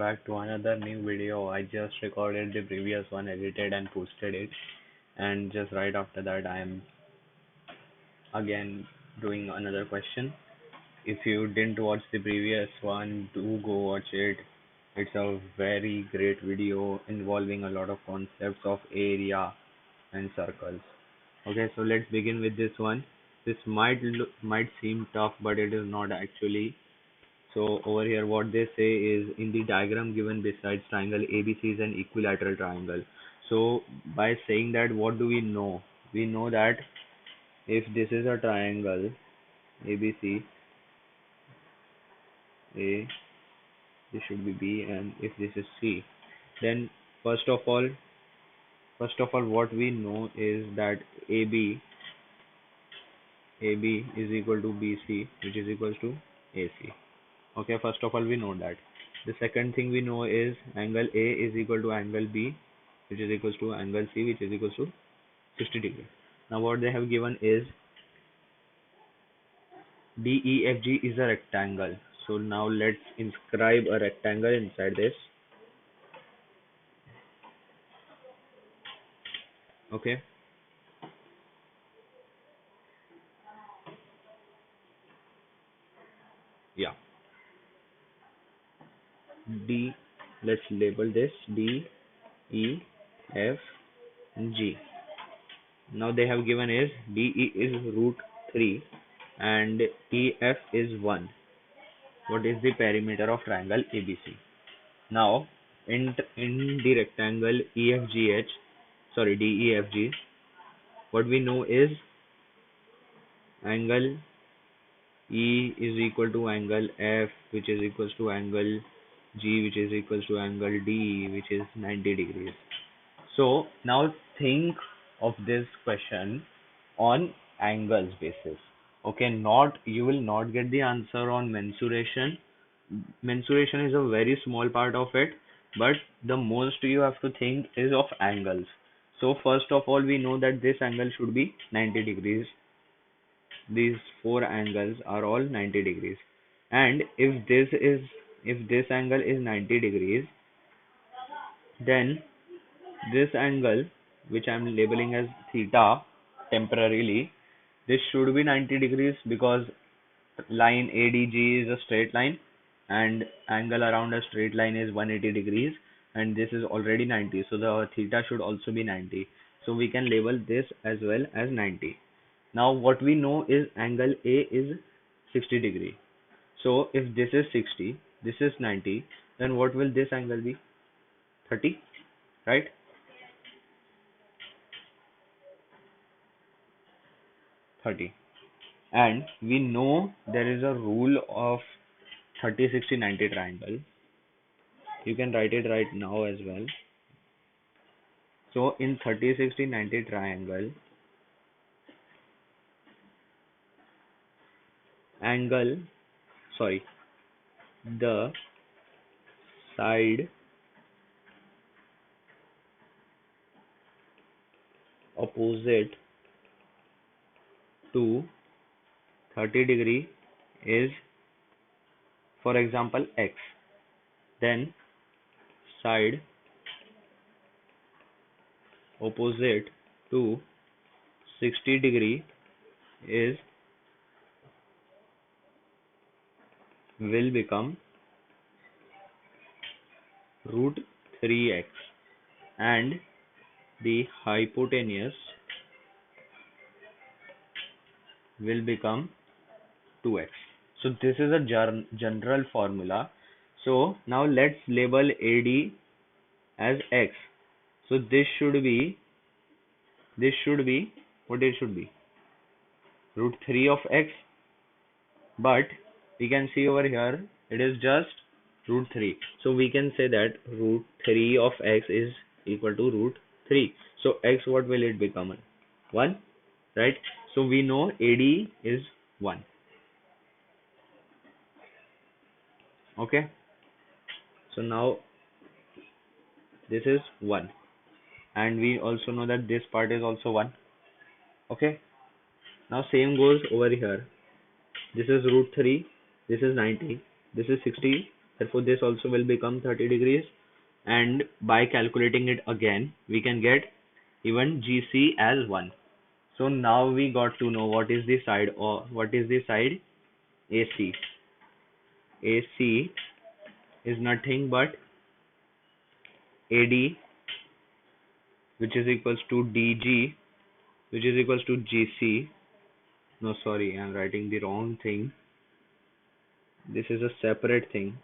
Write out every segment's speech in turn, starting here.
back to another new video. I just recorded the previous one, edited and posted it, and just right after that, I am again doing another question. If you didn't watch the previous one, do go watch it. It's a very great video involving a lot of concepts of area and circles. Okay, so let's begin with this one. This might seem tough, but it is not actually. So over here, what they say is in the diagram given besides triangle ABC is an equilateral triangle. So by saying that, what do we know? We know that if this is a triangle ABC, A, this should be B, and if this is C, then first of all, what we know is that AB AB is equal to BC, which is equals to AC. Okay, first of all, we know that. The second thing we know is angle A is equal to angle B, which is equals to angle C, which is equals to 60 degree. Now what they have given is DEFG is a rectangle. So now let's inscribe a rectangle inside this. Okay. Yeah. D. Let's label this D, E, F, G. Now they have given is DE is root 3 and EF is 1. What is the perimeter of triangle ABC? Now, in the rectangle DEFG, what we know is angle E is equal to angle F, which is equals to angle G, which is equals to angle D, which is 90 degrees. So now think of this question on angles basis. Okay, not you will not get the answer on mensuration. Mensuration is a very small part of it, but the most you have to think is of angles. So first of all, we know that this angle should be 90 degrees. These four angles are all 90 degrees. And if this angle is 90 degrees, then this angle, which I am labeling as theta temporarily, this should be 90 degrees because line ADG is a straight line and angle around a straight line is 180 degrees, and this is already 90, so the theta should also be 90. So we can label this as well as 90. Now what we know is angle A is 60 degree. So if this is 60, this is 90, then what will this angle be? 30, right? 30. And we know there is a rule of 30, 60, 90 triangle. You can write it right now as well. So in 30, 60, 90 triangle, angle, sorry, the side opposite to 30 degree is, for example, X. Then side opposite to 60 degree is will become root 3x, and the hypotenuse will become 2x. So this is a general formula. So now let's label AD as X. So this should be what it should be, root 3 of X, but we can see over here it is just root 3. So we can say that root 3 of X is equal to root 3. So X, what will it become? 1, right? So we know AD is 1. Okay. So now this is 1. And we also know that this part is also 1. Okay. Now same goes over here. This is root 3. This is 90. This is 60. therefore this also will become 30 degrees, and by calculating it again we can get even GC as 1. So now we got to know what is the side, or what is the side AC. AC is nothing but AD, which is equals to DG, which is equals to GC. No, sorry, I'm writing the wrong thing. This is a separate thing.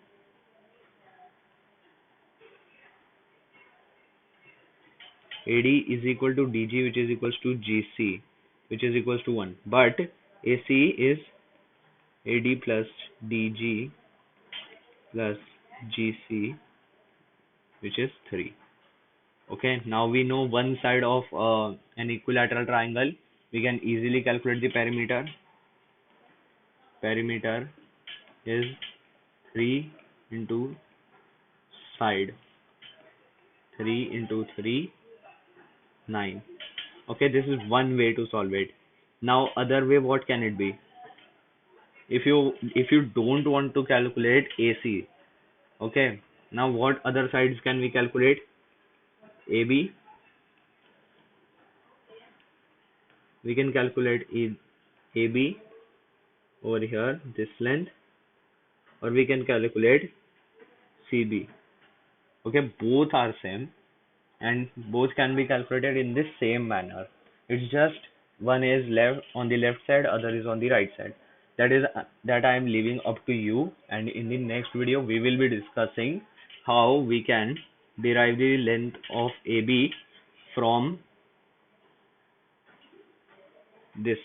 AD is equal to DG, which is equals to GC, which is equals to 1. But AC is AD plus DG plus GC, which is 3. Okay, now we know one side of an equilateral triangle. We can easily calculate the perimeter. Perimeter is 3 into side. 3 into 3, 9. Okay, this is one way to solve it. Now other way, what can it be? If you don't want to calculate AC, okay, now what other sides can we calculate? AB, we can calculate AB over here, this length, or we can calculate CB. Okay, both are same and both can be calculated in the same manner. It's just one is left on the left side, other is on the right side. That I am leaving up to you, and in the next video we will be discussing how we can derive the length of AB from this.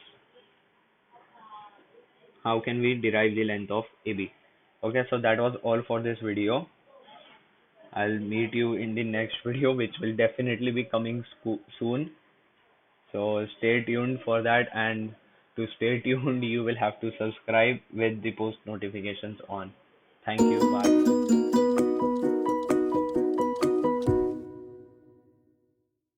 How can we derive the length of AB? Okay, so that was all for this video. I'll meet you in the next video, which will definitely be coming soon. So stay tuned for that, and to stay tuned, you will have to subscribe with the post notifications on. Thank you. Bye.